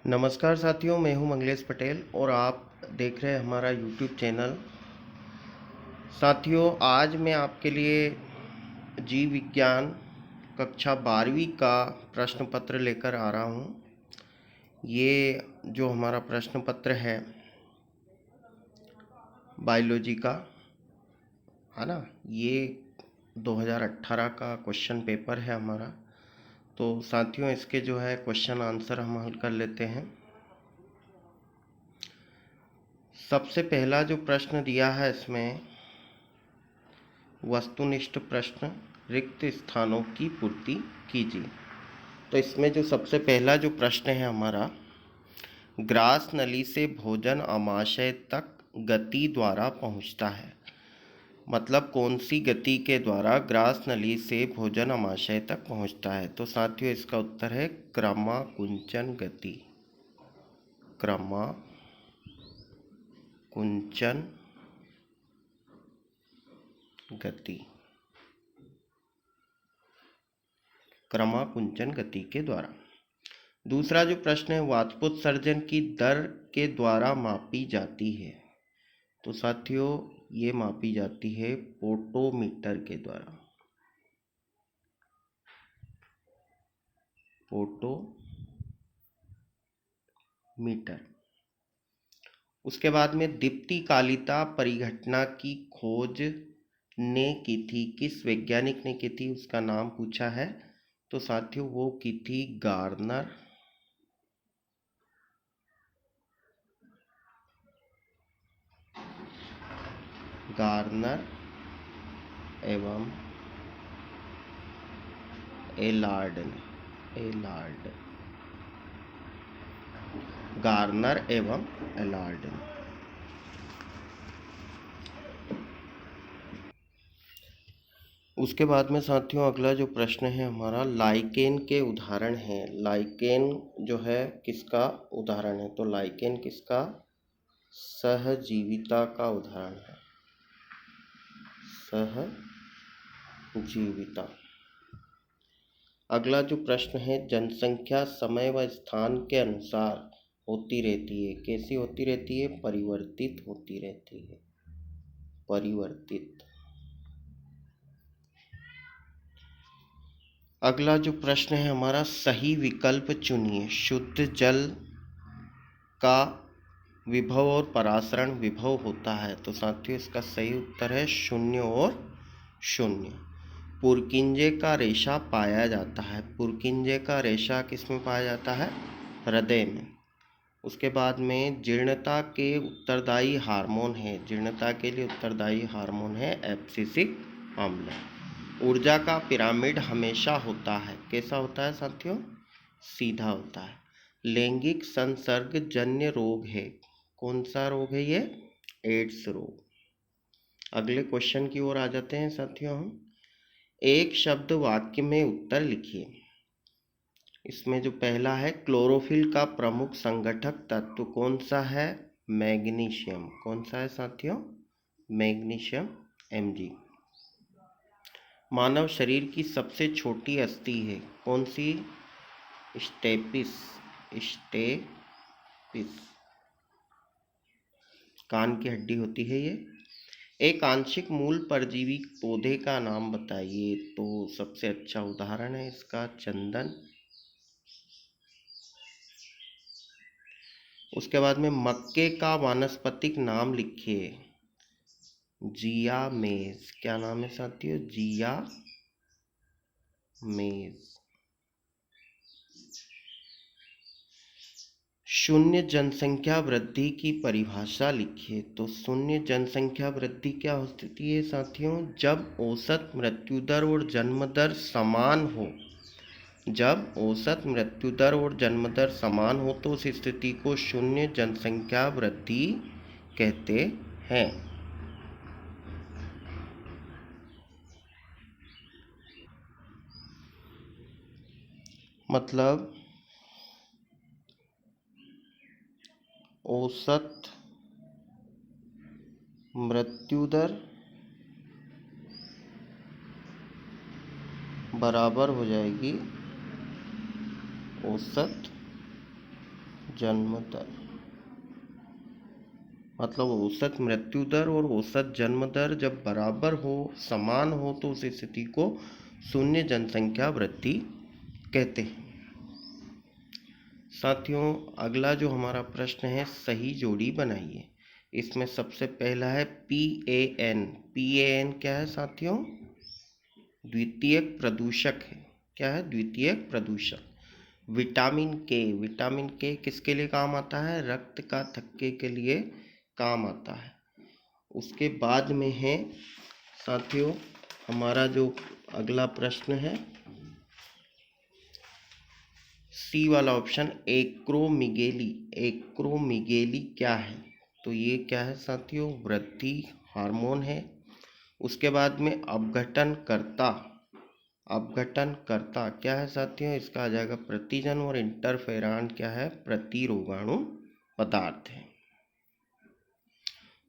नमस्कार साथियों, मैं हूं मंगलेश पटेल और आप देख रहे हैं हमारा यूट्यूब चैनल। साथियों, आज मैं आपके लिए जीव विज्ञान कक्षा 12वीं का प्रश्न पत्र लेकर आ रहा हूं। ये जो हमारा प्रश्न पत्र है बायोलॉजी का है ना, ये 2018 का क्वेश्चन पेपर है हमारा। तो साथियों, इसके जो है क्वेश्चन आंसर हम हल कर लेते हैं। सबसे पहला जो प्रश्न दिया है इसमें वस्तुनिष्ठ प्रश्न, रिक्त स्थानों की पूर्ति कीजिए। तो इसमें जो सबसे पहला जो प्रश्न है हमारा, ग्रास नली से भोजन आमाशय तक गति द्वारा पहुंचता है। मतलब कौन सी गति के द्वारा ग्रास नली से भोजन आमाशय तक पहुंचता है? तो साथियों, इसका उत्तर है क्रमाकुंचन गति। क्रमाकुंचन गति, क्रमाकुंचन गति के द्वारा। दूसरा जो प्रश्न है, वाष्पोत्सर्जन की दर के द्वारा मापी जाती है। तो साथियों, ये मापी जाती है पोटोमीटर के द्वारा। पोटोमीटर। उसके बाद में दीप्तिकालिता परिघटना की खोज ने की थी, किस वैज्ञानिक ने की थी, उसका नाम पूछा है। तो साथियों, वो की थी गार्नर एवं एलार्ड ने। गार्नर एवं एलार्ड ने। उसके बाद में साथियों, अगला जो प्रश्न है हमारा, लाइकेन के उदाहरण हैं। लाइकेन जो है किसका उदाहरण है? तो लाइकेन किसका? सहजीविता का उदाहरण है। सहजीविता। अगला जो प्रश्न है, जनसंख्या समय व स्थान के अनुसार होती रहती है। कैसी होती रहती है? परिवर्तित होती रहती है। परिवर्तित। अगला जो प्रश्न है हमारा, सही विकल्प चुनिए। शुद्ध जल का विभव और परासरण विभव होता है। तो साथियों, इसका सही उत्तर है 0 और 0। पुरकिंजे का रेशा पाया जाता है। पुरकिंजे का रेशा किस में पाया जाता है? हृदय में। उसके बाद में जीर्णता के उत्तरदायी हार्मोन है। जीर्णता के लिए उत्तरदायी हार्मोन है एब्सिसिक अम्ल। ऊर्जा का पिरामिड हमेशा होता है। कैसा होता है साथियों? सीधा होता है। लैंगिक संसर्ग जन्य रोग है। कौन सा रोग है ये? एड्स रोग। अगले क्वेश्चन की ओर आ जाते हैं साथियों हम। एक शब्द वाक्य में उत्तर लिखिए। इसमें जो पहला है, क्लोरोफिल का प्रमुख संगठक तत्व कौन सा है? मैग्नीशियम। कौन सा है साथियों? Magnesium Mg। मानव शरीर की सबसे छोटी अस्थि है। कौन सी? स्टेपिस। कान की हड्डी होती है ये। एक आंशिक मूल परजीवी पौधे का नाम बताइए। तो सबसे अच्छा उदाहरण है इसका चंदन। उसके बाद में मक्के का वानस्पतिक नाम लिखिए। जिया मेज। क्या नाम है साथियों? जिया मेज। शून्य जनसंख्या वृद्धि की परिभाषा लिखिए। तो शून्य जनसंख्या वृद्धि क्या होती है साथियों? जब औसत मृत्यु दर और जन्म दर समान हो। जब औसत मृत्यु दर और जन्म दर समान हो तो उस स्थिति को शून्य जनसंख्या वृद्धि कहते हैं। मतलब औसत मृत्यु दर बराबर हो जाएगी औसत जन्म दर, मतलब औसत मृत्यु दर और औसत जन्म दर जब बराबर हो, समान हो, तो उस स्थिति को शून्य जनसंख्या वृद्धि कहते हैं। साथियों, अगला जो हमारा प्रश्न है, सही जोड़ी बनाइए। इसमें सबसे पहला है PAN। PAN क्या है साथियों? द्वितीयक प्रदूषक है। क्या है? द्वितीयक प्रदूषक। विटामिन के, विटामिन के किसके लिए काम आता है? रक्त का थक्के के लिए काम आता है। उसके बाद में है साथियों हमारा जो अगला प्रश्न है, सी वाला ऑप्शन, एक्रोमिगेली। एक्रोमिगेली क्या है? तो ये क्या है साथियों? वृद्धि हार्मोन है। उसके बाद में अपघटनकर्ता। अपघटनकर्ता क्या है साथियों? इसका आ जाएगा प्रतिजन, और इंटरफेरॉन क्या है? प्रतिरोगाणु पदार्थ है।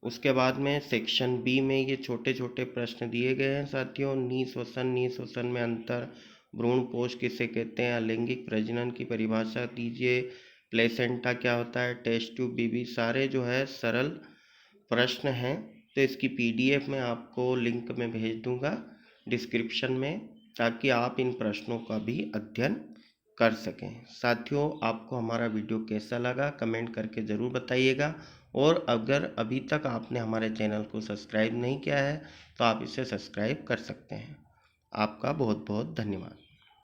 उसके बाद में सेक्शन बी में ये छोटे छोटे प्रश्न दिए गए हैं साथियों। निःश्वसन में अंतर, भ्रूण पोष किसे कहते हैं, अलैंगिक प्रजनन की परिभाषा दीजिए, प्लेसेंटा क्या होता है, टेस्ट ट्यूब बीबी, सारे जो है सरल प्रश्न हैं। तो इसकी PDF मैं आपको लिंक में भेज दूंगा डिस्क्रिप्शन में, ताकि आप इन प्रश्नों का भी अध्ययन कर सकें। साथियों, आपको हमारा वीडियो कैसा लगा कमेंट करके ज़रूर बताइएगा, और अगर अभी तक आपने हमारे चैनल को सब्सक्राइब नहीं किया है तो आप इसे सब्सक्राइब कर सकते हैं। आपका बहुत बहुत धन्यवाद।